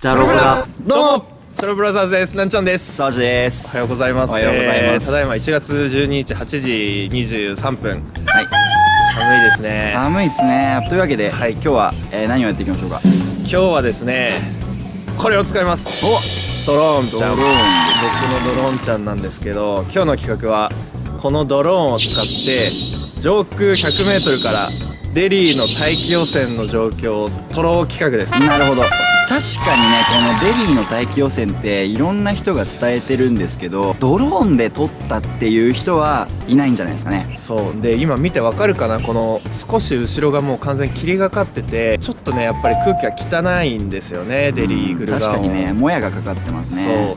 じゃろがどうもチャロブラザーズです。なんちゃんです。沢地です。おはようございます。おはようございます。ただいま1月12日8時23分。はい。寒いですね。寒いですね。というわけで、今日は、何をやっていきましょうか。今日はですね、これを使います。ドローンちゃん。僕のドローンちゃんなんですけど、今日の企画はこのドローンを使って上空 100m からデリーの大気汚染の状況を撮ろう企画です。なるほど。確かにね、このデリーの大気汚染っていろんな人が伝えてるんですけど、ドローンで撮ったっていう人はいないんじゃないですかね。そうで、今見てわかるかな、この少し後ろがもう完全に霧がかってて、ちょっとねやっぱり空気が汚いんですよね、デリーグルガオン。確かにね、もやがかかってますね。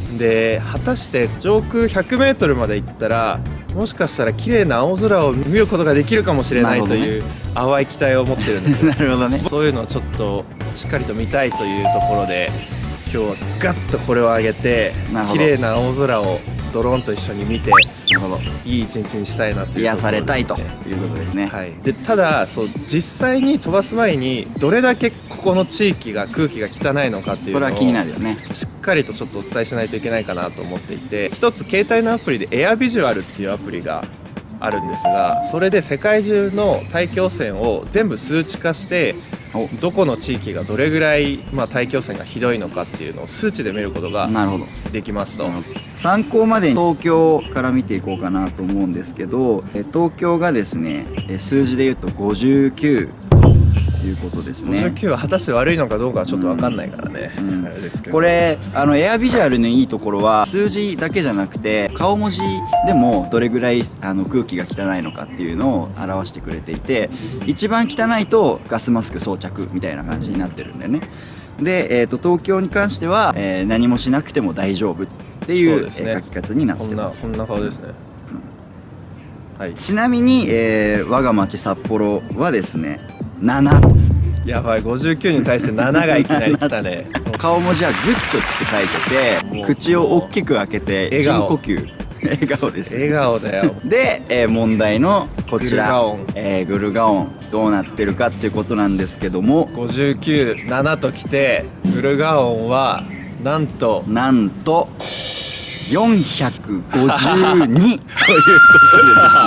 そうで、果たして上空 100m まで行ったらもしかしたら綺麗な青空を見ることができるかもしれないという淡い期待を持ってるんですよ。なるほどね。そういうのをちょっとしっかりと見たいというところで、今日はガッとこれを上げて綺麗な青空をドローンと一緒に見て、いい一日にしたいなというところですね。癒されたいということですね。はい、でただ実際に飛ばす前にどれだけここの地域が空気が汚いのかっていうのをそれは気になるよね。しっかりとちょっとお伝えしないといけないかなと思っていて、一つ携帯のアプリでエアビジュアルっていうアプリがあるんですが、それで世界中の大気汚染を全部数値化して、どこの地域がどれぐらい、大気汚染がひどいのかっていうのを数値で見ることができますと。参考までに東京から見ていこうかなと思うんですけど、東京がですね、数字で言うと59ということですね。59は果たして悪いのかどうかはちょっと分かんないからね、あれですけど、これエアビジュアルのいいところは数字だけじゃなくて顔文字でもどれぐらい空気が汚いのかっていうのを表してくれていて、一番汚いとガスマスク装着みたいな感じになってるんだよね。で、東京に関しては、何もしなくても大丈夫っていう、書き方になってます。こんな顔ですね。はい、ちなみに、我が町札幌はですね7。やばい、59に対して7がいきなり来たね。顔文字はグッドって書いてて、口を大きく開けて深呼吸。笑顔です。笑顔だよ。で、問題のこちらグルガオン、グルガオンどうなってるかっていうことなんですけども、59、7ときてグルガオンはなんと452ということ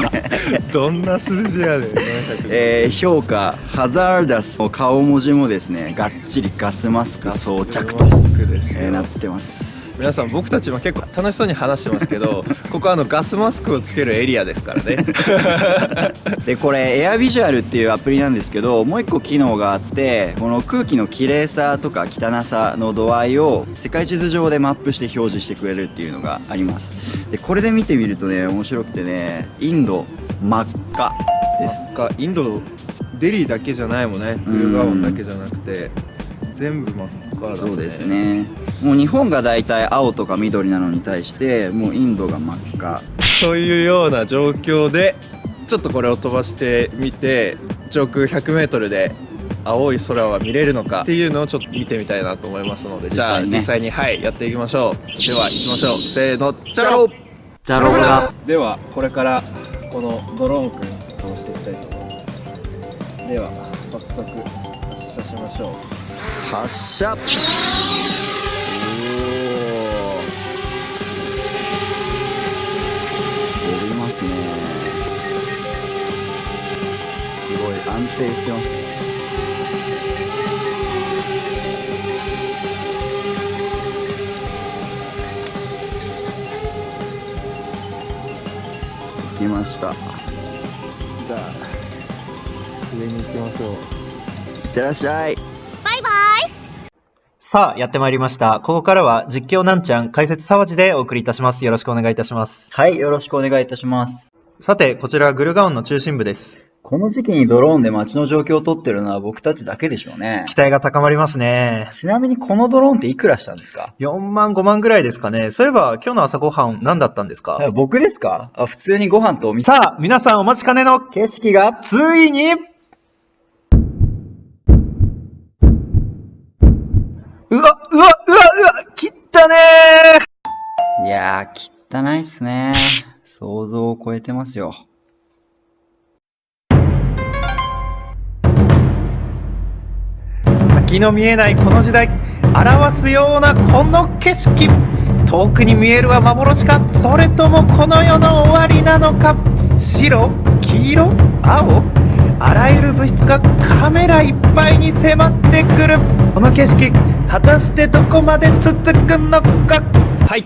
でですねどんな数字やねん。評価ハザーダスの顔文字もですね、がっちりガスマスク装着となってます。皆さん、僕たちも結構楽しそうに話してますけどここガスマスクをつけるエリアですからねでこれエアビジュアルっていうアプリなんですけど、もう一個機能があって、この空気の綺麗さとか汚さの度合いを世界地図上でマップして表示してくれるっていうのがあります。でこれで見てみるとね、面白くてね、インド真っ赤です。インドデリーだけじゃないもんね、グルガオンだけじゃなくて全部真っ赤だね。そうですね。もう日本がだいたい青とか緑なのに対して、もうインドが真っ赤というような状況で、ちょっとこれを飛ばしてみて、上空 100m で青い空は見れるのかっていうのをちょっと見てみたいなと思いますので、じゃあ実際にやっていきましょう。では行きましょう。せーの、チャロじゃろが。ではこれからこのドローンくん飛ばしていきたいと思います。では早速発射しましょう。発射。飛びますね。すごい安定してます。来ました。じゃあ上に行きましょう。いってらっしゃい。さあ、やってまいりました。ここからは実況なんちゃん、解説沢地でお送りいたします。よろしくお願いいたします。はい、よろしくお願いいたします。さて、こちらグルガオンの中心部です。この時期にドローンで街の状況を撮ってるのは僕たちだけでしょうね。期待が高まりますね。ちなみにこのドローンっていくらしたんですか？4万、5万ぐらいですかね。そういえば、今日の朝ごはん何だったんですか？僕ですか？普通にご飯とお店。さあ、皆さんお待ちかねの景色がついに切ったねー。いやー、汚いっすね。想像を超えてますよ。先の見えないこの時代、表すようなこの景色、遠くに見えるは幻か、それともこの世の終わりなのか。白、黄色、青、あらゆる物質がカメラいっぱいに迫ってくる。この景色、果たしてどこまで続くのか。はい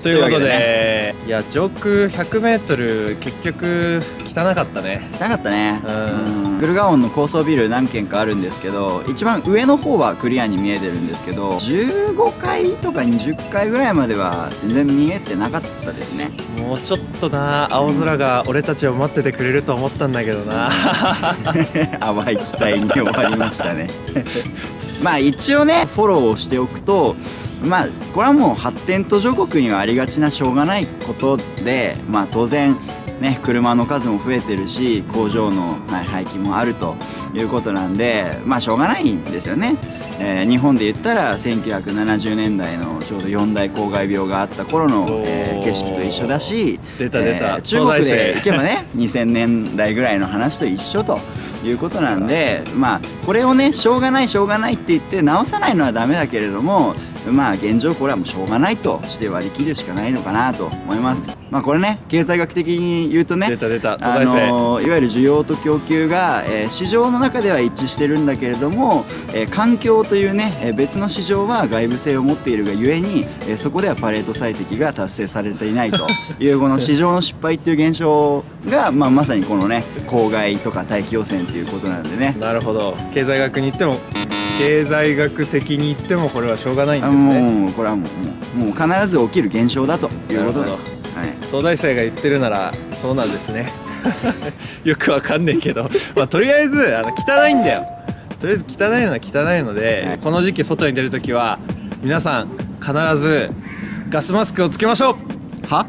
ということというわで、いや上空 100m 結局汚かったね。汚かったね。うんグルガオンの高層ビル何軒かあるんですけど、一番上の方はクリアに見えてるんですけど、15階とか20階ぐらいまでは全然見えてなかったですね。もうちょっとな、青空が俺たちを待っててくれると思ったんだけどな淡い期待に終わりましたねまあ一応ねフォローをしておくと、まあこれはもう発展途上国にはありがちなしょうがないことで、まあ当然ね車の数も増えてるし工場の、廃棄もあるということなんで、まあしょうがないんですよね。日本で言ったら1970年代のちょうど四大公害病があった頃の、景色と一緒だし、出た出た中国で行東けばね2000年代ぐらいの話と一緒ということなんで、まあこれをねしょうがないしょうがないって言って直さないのはダメだけれども、まあ現状これはもうしょうがないとして割り切るしかないのかなと思います。まあこれね経済学的に言うとね、出た出た東大生いわゆる需要と供給が、市場の中では一致してるんだけれども、環境というね、別の市場は外部性を持っているがゆえに、そこではパレート最適が達成されていないというこの市場の失敗っていう現象が、まあ、まさにこのね公害とか大気汚染ということなんでね。なるほど、経済学に言っても経済学的に言ってもこれはしょうがないんですね。もうこれはもう必ず起きる現象だということなんです。はい、東大生が言ってるならそうなんですねよくわかんねえけど、まあ、とりあえず汚いんだよ。とりあえず汚いのは汚いので、はいこの時期外に出るときは皆さん必ずガスマスクをつけましょう。は